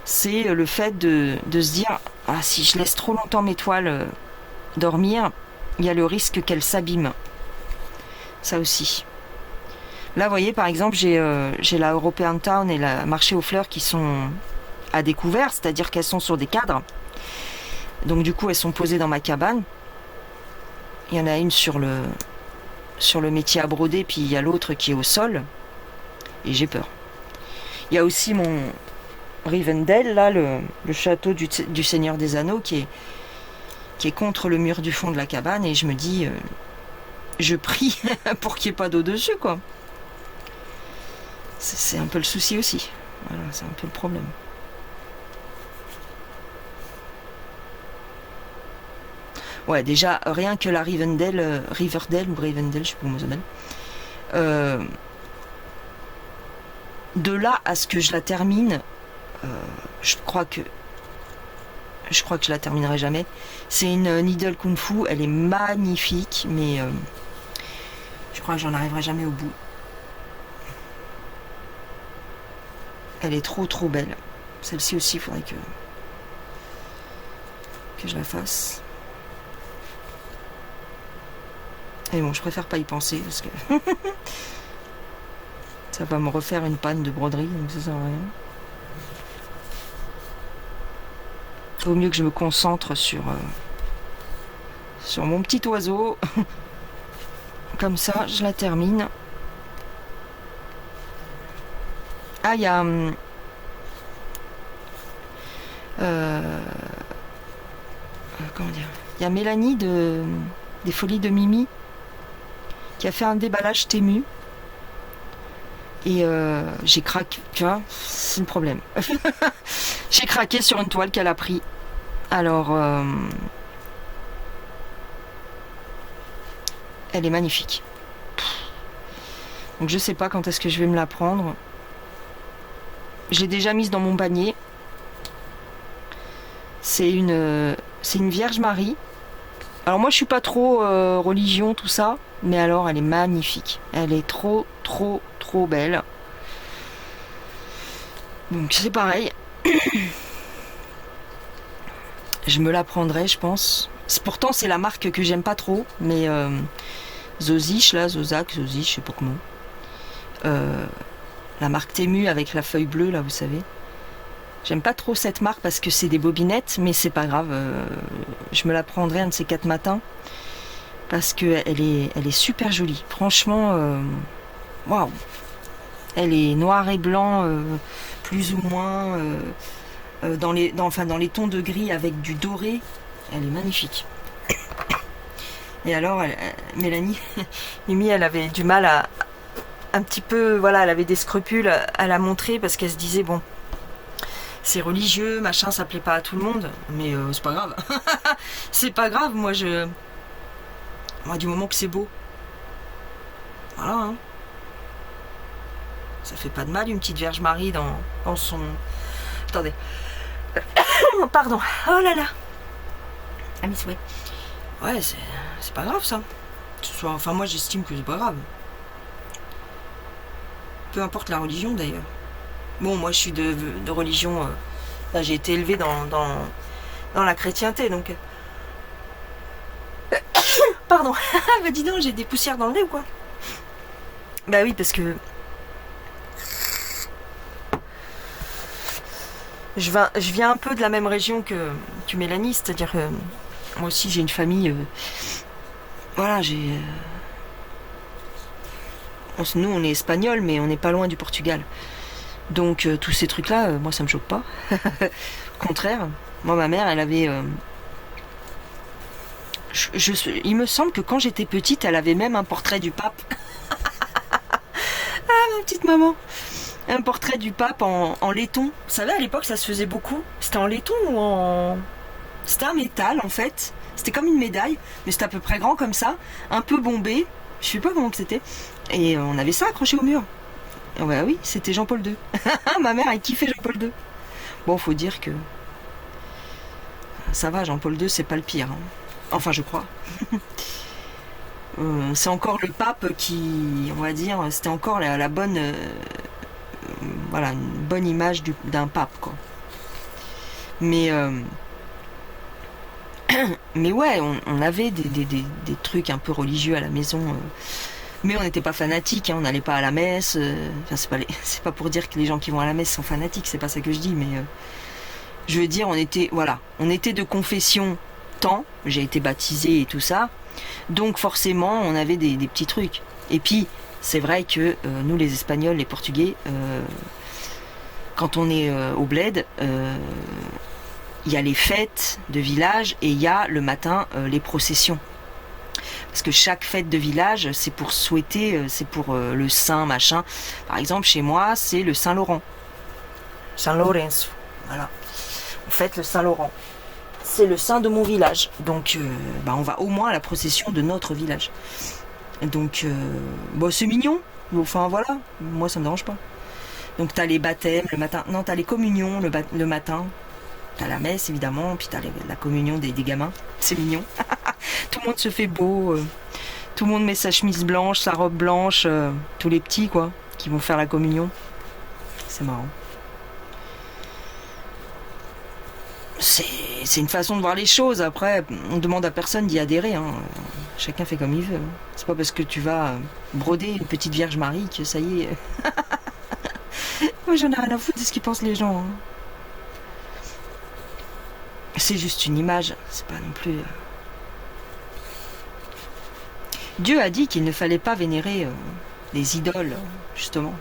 C'est le fait de se dire, ah, si je laisse trop longtemps mes toiles dormir, il y a le risque qu'elles s'abîment. Ça aussi. Là, vous voyez, par exemple, j'ai la European Town et la marché aux fleurs qui sont à découvert, c'est-à-dire qu'elles sont sur des cadres. Donc du coup, elles sont posées dans ma cabane. Il y en a une sur le métier à broder, puis il y a l'autre qui est au sol. Et j'ai peur. Il y a aussi mon Rivendell, là, le château du Seigneur des Anneaux, qui est contre le mur du fond de la cabane, et je me dis, je prie pour qu'il n'y ait pas d'eau dessus, quoi. C'est un peu le souci aussi. Voilà, c'est un peu le problème. Ouais, déjà, rien que la Riverdale, ou Rivendell, je sais pas comment ça s'appelle. De là à ce que je la termine, je crois que je la terminerai jamais. C'est une Needle Kung Fu, elle est magnifique, mais je crois que j'en arriverai jamais au bout. Elle est trop belle. Celle-ci aussi, il faudrait que je la fasse. Et bon, je préfère pas y penser parce que ça va me refaire une panne de broderie, donc ça sert à rien. Vaut mieux que je me concentre sur mon petit oiseau. Comme ça, je la termine. Ah, il y a comment dire, il y a Mélanie des Folies de Mimi qui a fait un déballage Temu. Et j'ai craqué, tu vois, c'est le problème. J'ai craqué sur une toile qu'elle a pris. Alors, elle est magnifique. Donc je sais pas quand est-ce que je vais me la prendre. Je l'ai déjà mise dans mon panier. C'est une Vierge Marie. Alors moi je suis pas trop religion, tout ça. Mais alors elle est magnifique. Elle est trop belle. Donc c'est pareil. Je me la prendrai, je pense. Pourtant c'est la marque que j'aime pas trop. Mais Zozich, là, Zozak, Zozich, je sais pas comment. La marque Temu avec la feuille bleue, là, vous savez. J'aime pas trop cette marque parce que c'est des bobinettes, mais c'est pas grave. Je me la prendrai un de ces 4 matins. Parce que elle est super jolie. Franchement, waouh. Elle est noir et blanc, plus ou moins, dans les tons de gris avec du doré. Elle est magnifique. Et alors, Mélanie, Mimi, elle avait du mal à un petit peu, voilà, elle avait des scrupules à la montrer parce qu'elle se disait, bon, c'est religieux, machin, ça plaît pas à tout le monde, mais c'est pas grave. C'est pas grave, moi, du moment que c'est beau. Voilà, hein. Ça fait pas de mal, une petite Vierge Marie dans son... Attendez. Pardon. Oh là là. Ah, mais ouais. Ouais, c'est pas grave, ça. Enfin, moi, j'estime que c'est pas grave. Peu importe la religion, d'ailleurs. Bon, moi, je suis de religion... j'ai été élevée dans la chrétienté, donc... Pardon. Bah dis donc, j'ai des poussières dans le nez ou quoi? Bah oui, parce que... Je viens un peu de la même région que Mélanie, c'est-à-dire que moi aussi j'ai une famille... voilà, nous on est espagnols, mais on n'est pas loin du Portugal. Donc tous ces trucs-là, moi ça me choque pas. Au contraire, moi ma mère, elle avait... il me semble que quand j'étais petite, elle avait même un portrait du pape. Ah, ma petite maman. Un portrait du pape en laiton. Vous savez, à l'époque, ça se faisait beaucoup. C'était en laiton ou en... C'était un métal, en fait. C'était comme une médaille, mais c'était à peu près grand comme ça. Un peu bombé. Je sais pas comment que c'était. Et on avait ça accroché au mur. Et ouais, oui, c'était Jean-Paul II. Ma mère, elle kiffait Jean-Paul II. Bon, faut dire que... Ça va, Jean-Paul II, c'est pas le pire. Hein. Enfin, je crois. C'est encore le pape qui, on va dire, c'était encore la bonne... voilà, une bonne image d'un pape, quoi. Mais mais ouais, on avait des trucs un peu religieux à la maison, mais on n'était pas fanatiques, hein, on n'allait pas à la messe. Enfin, c'est pas pour dire que les gens qui vont à la messe sont fanatiques, c'est pas ça que je dis, mais je veux dire, on était de confession tant, j'ai été baptisée et tout ça, donc forcément, on avait des petits trucs. Et puis, c'est vrai que nous, les Espagnols, les Portugais, quand on est au bled, il y a les fêtes de village et il y a le matin les processions. Parce que chaque fête de village, c'est pour souhaiter, c'est pour le saint machin. Par exemple, chez moi, c'est le Saint-Laurent. Saint-Lorenzo. Voilà. On fête le Saint-Laurent. C'est le saint de mon village. Donc, on va au moins à la procession de notre village. Donc, c'est mignon. Enfin, voilà. Moi, ça me dérange pas. Donc, t'as les baptêmes le matin. Non, t'as les communions le matin. T'as la messe, évidemment. Puis t'as la communion des gamins. C'est mignon. Tout le monde se fait beau. Tout le monde met sa chemise blanche, sa robe blanche. Tous les petits, quoi, qui vont faire la communion. C'est marrant. C'est une façon de voir les choses. Après, on demande à personne d'y adhérer. Hein. Chacun fait comme il veut. C'est pas parce que tu vas broder une petite Vierge Marie que ça y est. Moi, j'en ai rien à foutre de ce qu'ils pensent les gens. Hein. C'est juste une image. C'est pas non plus... Dieu a dit qu'il ne fallait pas vénérer les idoles, justement.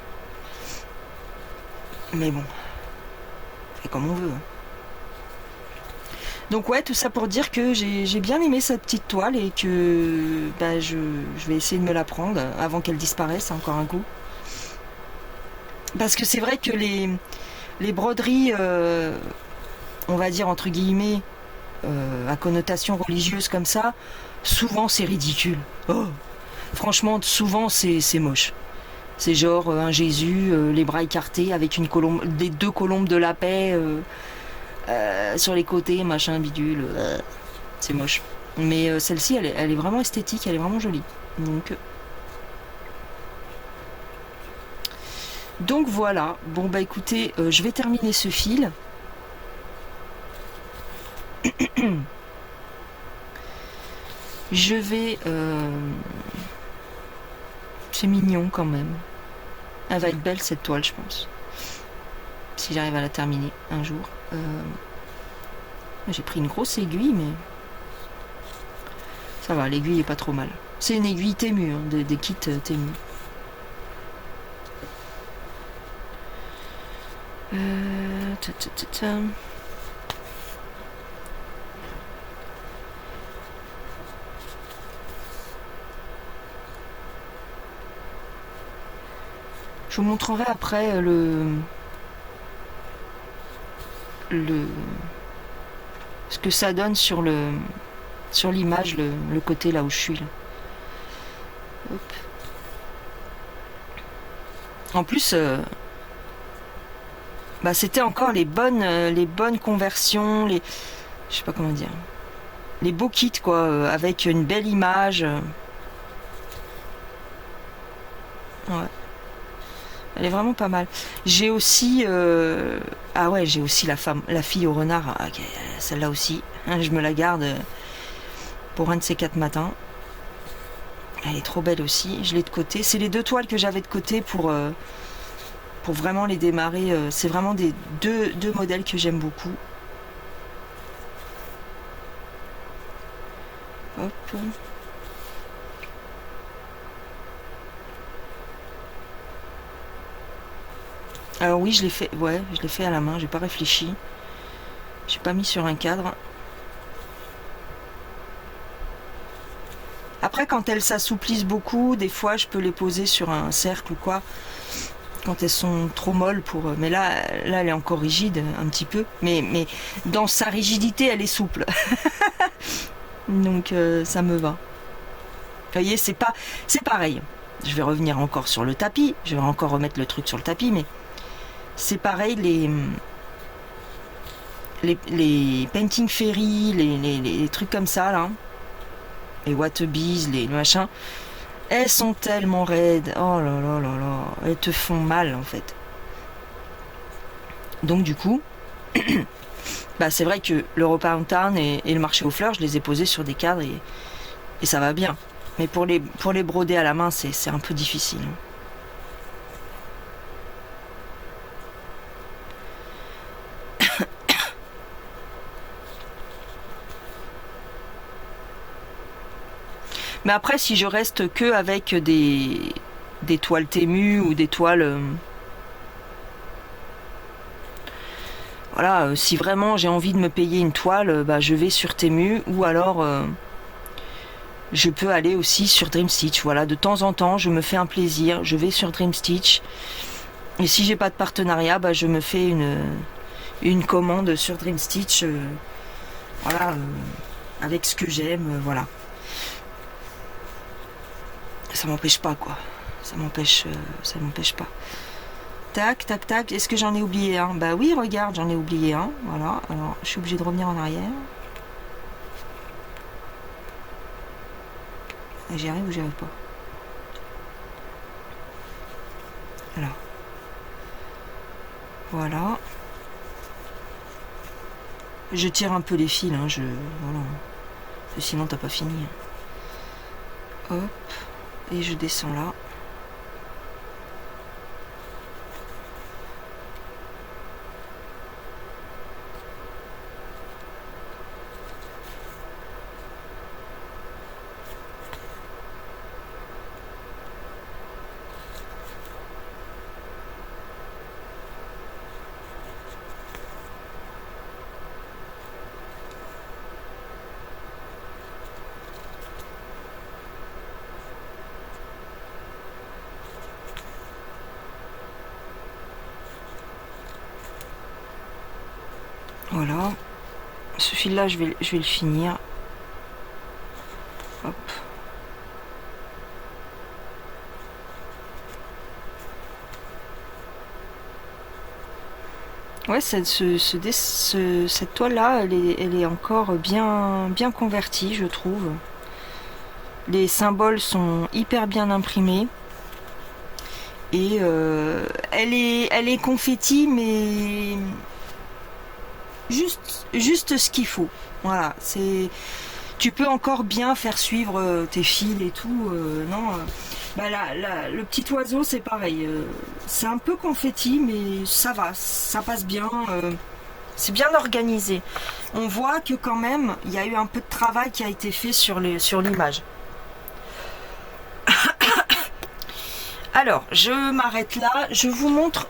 Mais bon, on fait comme on veut. Donc ouais, tout ça pour dire que j'ai bien aimé cette petite toile et que je vais essayer de me la prendre avant qu'elle disparaisse encore un coup. Parce que c'est vrai que les broderies, on va dire entre guillemets, à connotation religieuse comme ça, souvent c'est ridicule. Oh, franchement, souvent c'est moche. C'est genre un Jésus, les bras écartés avec des deux colombes de la paix sur les côtés, machin bidule. C'est moche. Mais celle-ci, elle est vraiment esthétique, elle est vraiment jolie. Donc voilà. Bon bah écoutez, je vais terminer ce fil. Je vais... C'est mignon quand même. Elle va être belle cette toile, je pense. Si j'arrive à la terminer un jour. J'ai pris une grosse aiguille, mais... Ça va, l'aiguille est pas trop mal. C'est une aiguille Temu, hein, des kits Temu. Je vous montrerai après ce que ça donne sur l'image, le côté là où je suis là. Hop. En plus, c'était encore les bonnes conversions, je sais pas comment dire, les beaux kits quoi, avec une belle image. Ouais. Elle est vraiment pas mal. J'ai aussi j'ai aussi la fille au renard, celle-là aussi. Je me la garde pour un de ces 4 matins. Elle est trop belle aussi. Je l'ai de côté. C'est les 2 toiles que j'avais de côté pour vraiment les démarrer. C'est vraiment des deux modèles que j'aime beaucoup. Hop. Alors oui, je l'ai fait à la main, j'ai pas réfléchi. J'ai pas mis sur un cadre. Après, quand elles s'assouplissent beaucoup, des fois, je peux les poser sur un cercle ou quoi. quand elles sont trop molles pour... Mais là elle est encore rigide un petit peu. Mais dans sa rigidité, elle est souple. Donc ça me va. Vous voyez, c'est pareil. Je vais revenir encore sur le tapis. Je vais encore remettre le truc sur le tapis, mais c'est pareil, les painting fairy, les trucs comme ça, là. Les waterbees, les machins. Elles sont tellement raides. Oh là là là là. Elles te font mal, en fait. Donc, du coup, bah, c'est vrai que l'European Town et le marché aux fleurs, je les ai posés sur des cadres et ça va bien. Mais pour les broder à la main, c'est un peu difficile. Mais après, si je reste que avec des toiles Temu ou des toiles... voilà, si vraiment j'ai envie de me payer une toile, bah, je vais sur Temu ou alors je peux aller aussi sur Dream Stitch. Voilà, de temps en temps, je me fais un plaisir, je vais sur Dream Stitch. Et si j'ai pas de partenariat, bah, je me fais une commande sur Dream Stitch. Voilà, avec ce que j'aime, voilà. Ça m'empêche pas, quoi. Ça m'empêche pas. Tac, tac, tac. Est-ce que j'en ai oublié un? Bah oui, regarde, j'en ai oublié un. Voilà. Alors, je suis obligée de revenir en arrière. J'y arrive ou j'y arrive pas? Alors. Voilà. Je tire un peu les fils, hein, voilà. Sinon, t'as pas fini. Hop. Et je descends là. Voilà. Ce fil là, je vais le finir. Hop. Ouais, cette toile là, elle est encore bien convertie, je trouve. Les symboles sont hyper bien imprimés. Et elle est confetti, mais juste ce qu'il faut. Voilà, tu peux encore bien faire suivre tes fils et tout. Non, bah le petit oiseau, c'est pareil. C'est un peu confetti, mais ça va, ça passe bien. C'est bien organisé. On voit que quand même, il y a eu un peu de travail qui a été fait sur l'image. Alors, je m'arrête là. Je vous montre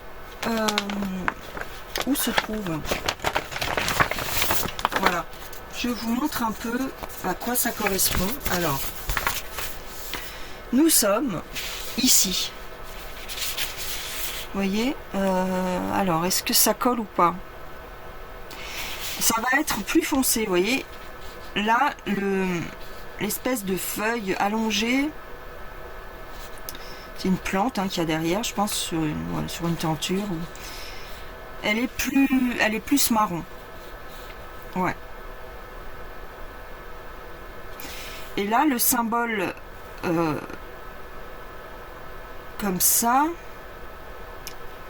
où se trouve. Voilà. Je vous montre un peu à quoi ça correspond. Alors, nous sommes ici. Vous voyez, alors, est-ce que ça colle ou pas? Ça va être plus foncé, vous voyez. Là, l'espèce de feuille allongée, c'est une plante qu'il y a derrière, je pense, sur une tenture. Elle est plus marron. Ouais. Et là, le symbole comme ça,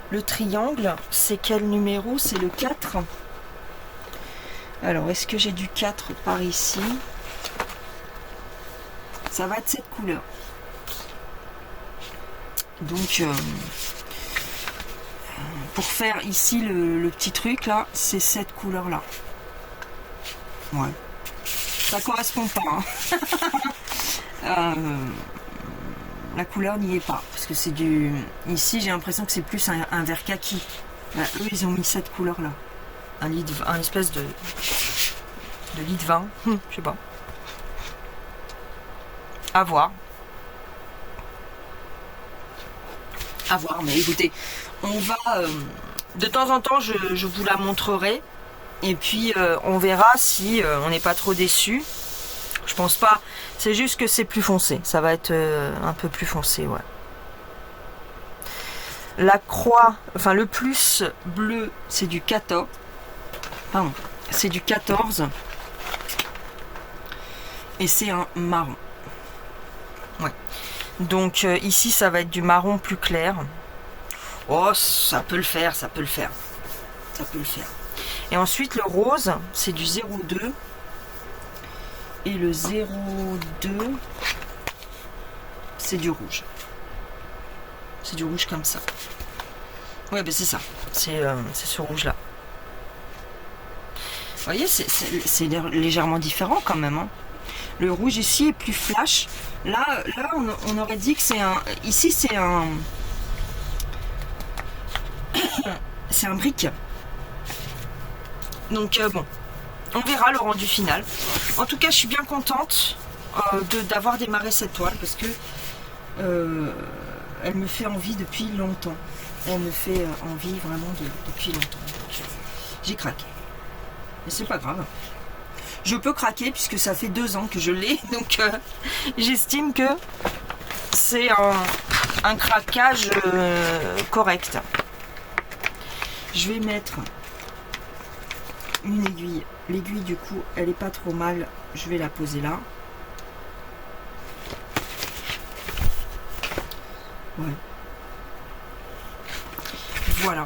le triangle, c'est quel numéro? C'est le 4. Alors, est-ce que j'ai du 4 par ici? Ça va être cette couleur. Donc, pour faire ici le petit truc, là, c'est cette couleur-là. Ouais. Ça correspond pas. Hein. La couleur n'y est pas. Parce que c'est du... Ici, j'ai l'impression que c'est plus un vert kaki. Bah, eux, ils ont mis cette couleur-là. Un espèce de lit de vin. Je sais pas. À voir. À voir, mais écoutez, on va... de temps en temps, je vous la montrerai. Et puis, on verra si on n'est pas trop déçu. Je pense pas. C'est juste que c'est plus foncé. Ça va être un peu plus foncé, ouais. La croix, enfin le plus bleu, c'est du 14. Pardon, c'est du 14. Et c'est un marron. Ouais. Donc ici, ça va être du marron plus clair. Oh, ça peut le faire, ça peut le faire. Ça peut le faire. Et ensuite, le rose, c'est du 0,2. Et le 0,2, c'est du rouge. C'est du rouge comme ça. Ouais, ben c'est ça. C'est ce rouge-là. Vous voyez, c'est légèrement différent quand même. Hein. Le rouge ici est plus flash. Là on aurait dit que c'est un... Ici, c'est un... c'est un brick. Donc, bon. On verra le rendu final. En tout cas, je suis bien contente d'avoir démarré cette toile parce que elle me fait envie depuis longtemps. Elle me fait envie vraiment depuis longtemps. J'ai craqué. Mais c'est pas grave. Je peux craquer puisque ça fait 2 ans que je l'ai. Donc j'estime que c'est un craquage correct. Je vais mettre une aiguille. L'aiguille du coup elle est pas trop mal. Je vais la poser là. Ouais. Voilà.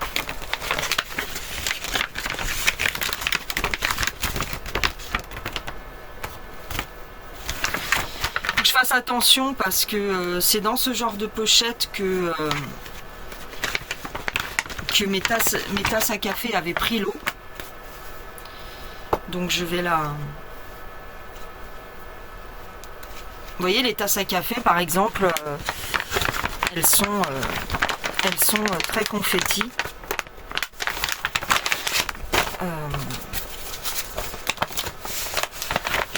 Faut que je fasse attention parce que c'est dans ce genre de pochette que mes tasses à café avaient pris l'eau. Donc je vais la... Vous voyez les tasses à café par exemple, elles sont très confetti.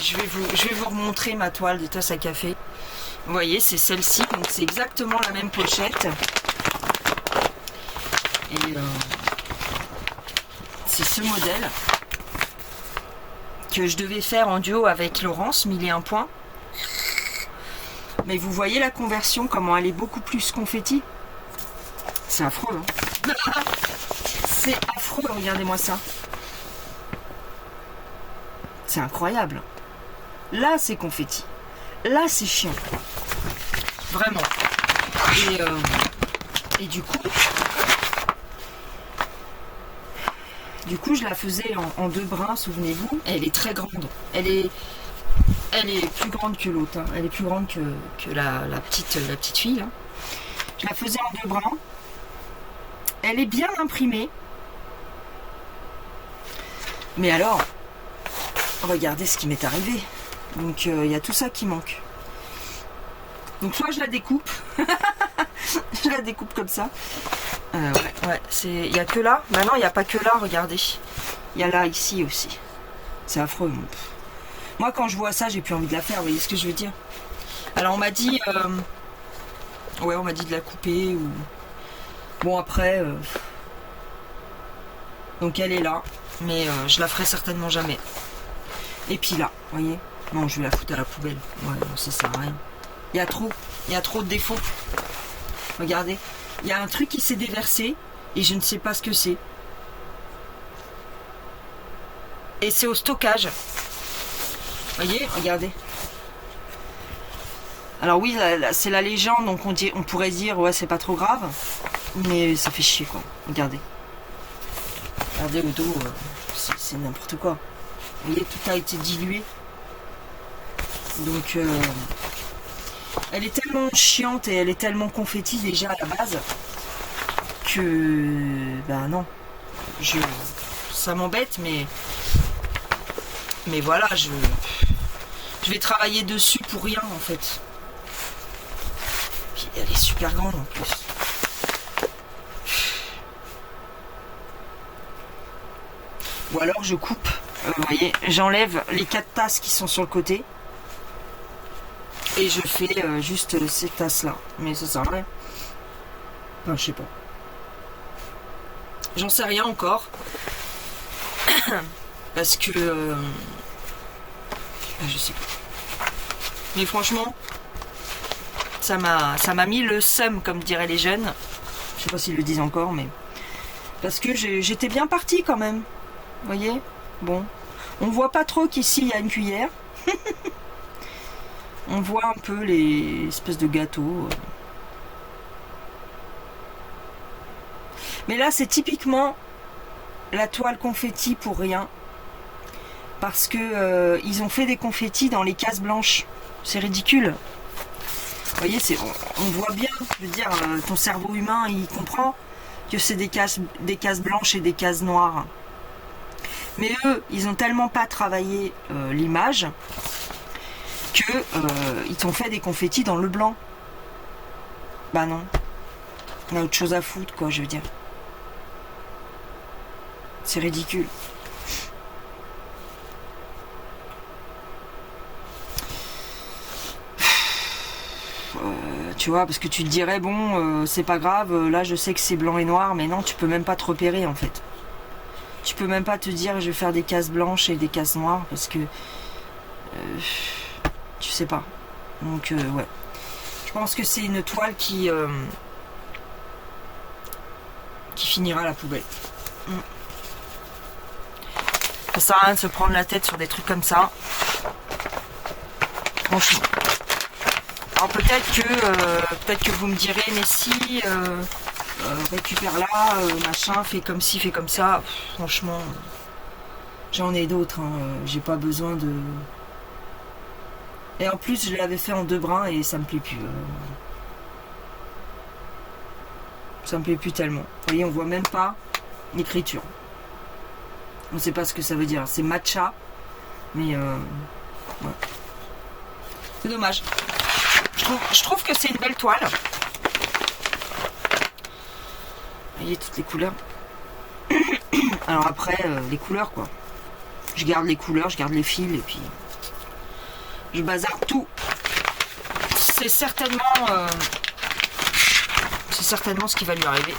Je vais vous remontrer ma toile de tasse à café. Vous voyez, c'est celle-ci, donc c'est exactement la même pochette. Et c'est ce modèle que je devais faire en duo avec Laurence, 1001 points. Mais vous voyez la conversion, comment elle est beaucoup plus confetti. C'est affreux, hein. C'est affreux, regardez-moi ça. C'est incroyable. Là, c'est confetti. Là, c'est chiant. Vraiment. Et du coup, je la faisais en 2 brins, souvenez-vous. Elle est très grande. Elle est plus grande que l'autre. Hein. Elle est plus grande que la petite fille. Là. Je la faisais en 2 brins. Elle est bien imprimée. Mais alors, regardez ce qui m'est arrivé. Donc, il y a tout ça qui manque. Donc, soit je la découpe. Je la découpe comme ça. Ouais, il n'y a que là. Bah non, il n'y a pas que là, regardez. Il y a là, ici aussi. C'est affreux. Moi, quand je vois ça, j'ai plus envie de la faire. Vous voyez ce que je veux dire? Alors, on m'a dit... ouais, on m'a dit de la couper. Ou... Bon, après... Donc, elle est là. Mais je la ferai certainement jamais. Et puis là, vous voyez? Non, je vais la foutre à la poubelle. Ouais, non, ça sert à rien. Il y a trop de défauts. Regardez. Il y a un truc qui s'est déversé et je ne sais pas ce que c'est. Et c'est au stockage. Voyez, regardez. Alors oui, c'est la légende, donc on pourrait dire ouais c'est pas trop grave, mais ça fait chier quoi. Regardez. Regardez le dos, c'est n'importe quoi. Vous voyez, tout a été dilué. Donc elle est tellement chiante et elle est tellement confetti déjà à la base que ben non. Ça m'embête, mais voilà, je vais travailler dessus pour rien en fait. Puis elle est super grande en plus. Ou alors je coupe, vous voyez, j'enlève les 4 tasses qui sont sur le côté. Et je fais juste ces tasses là. Mais ça sert à rien. Enfin, je sais pas. J'en sais rien encore. Parce que... je sais pas. Mais franchement, ça m'a mis le seum, comme diraient les jeunes. Je sais pas s'ils le disent encore, mais... Parce que j'étais bien partie quand même. Vous voyez? Bon. On voit pas trop qu'ici, il y a une cuillère. On voit un peu les espèces de gâteaux. Mais là, c'est typiquement la toile confetti pour rien. Parce que ils ont fait des confettis dans les cases blanches. C'est ridicule. Vous voyez, on voit bien, je veux dire, ton cerveau humain, il comprend que c'est des cases blanches et des cases noires. Mais eux, ils ont tellement pas travaillé l'image que ils t'ont fait des confettis dans le blanc. Bah non. On a autre chose à foutre, quoi, je veux dire. C'est ridicule. Tu vois, parce que tu te dirais, bon, c'est pas grave, là je sais que c'est blanc et noir, mais non, tu peux même pas te repérer en fait. Tu peux même pas te dire, je vais faire des cases blanches et des cases noires, parce que tu sais pas. Donc, ouais. Je pense que c'est une toile qui finira à la poubelle. Ça sert à rien de se prendre la tête sur des trucs comme ça. Franchement. Alors peut-être que vous me direz, mais si, récupère là, machin, fais comme ci, fais comme ça. Pff, franchement, j'en ai d'autres. Hein. J'ai pas besoin de... Et en plus, je l'avais fait en 2 brins et ça me plaît plus. Ça me plaît plus tellement. Vous voyez, on voit même pas l'écriture. On sait pas ce que ça veut dire. C'est matcha, mais ouais. C'est dommage. Je trouve que c'est une belle toile. Vous voyez toutes les couleurs. Alors après, les couleurs quoi. Je garde les couleurs, je garde les fils et puis je bazarde tout. C'est certainement ce qui va lui arriver.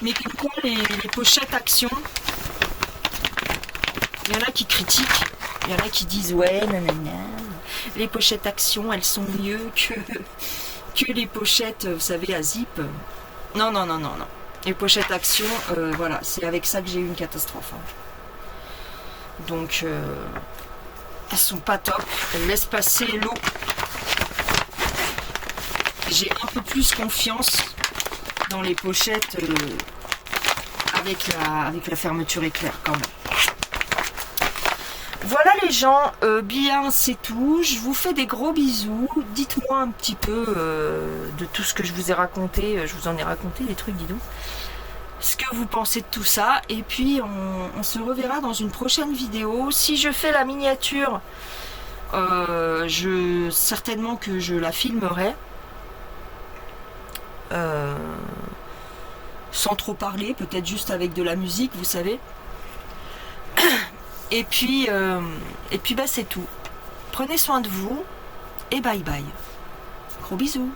Mais comme quoi les pochettes Action, il y en a qui critiquent, il y en a qui disent ouais nanana, les pochettes Action elles sont mieux que les pochettes, vous savez, à zip. Non. Les pochettes Action, voilà, c'est avec ça que j'ai eu une catastrophe. Hein. Donc elles sont pas top, elles laissent passer l'eau. J'ai un peu plus confiance dans les pochettes avec la fermeture éclair quand même. Voilà les gens, bien c'est tout. Je vous fais des gros bisous. Dites-moi un petit peu de tout ce que je vous ai raconté. Je vous en ai raconté des trucs, dis donc. Ce que vous pensez de tout ça. Et puis on se reverra dans une prochaine vidéo. Si je fais la miniature, certainement que je la filmerai. Sans trop parler, peut-être juste avec de la musique, vous savez. Et puis bah, c'est tout. Prenez soin de vous et bye bye. Gros bisous.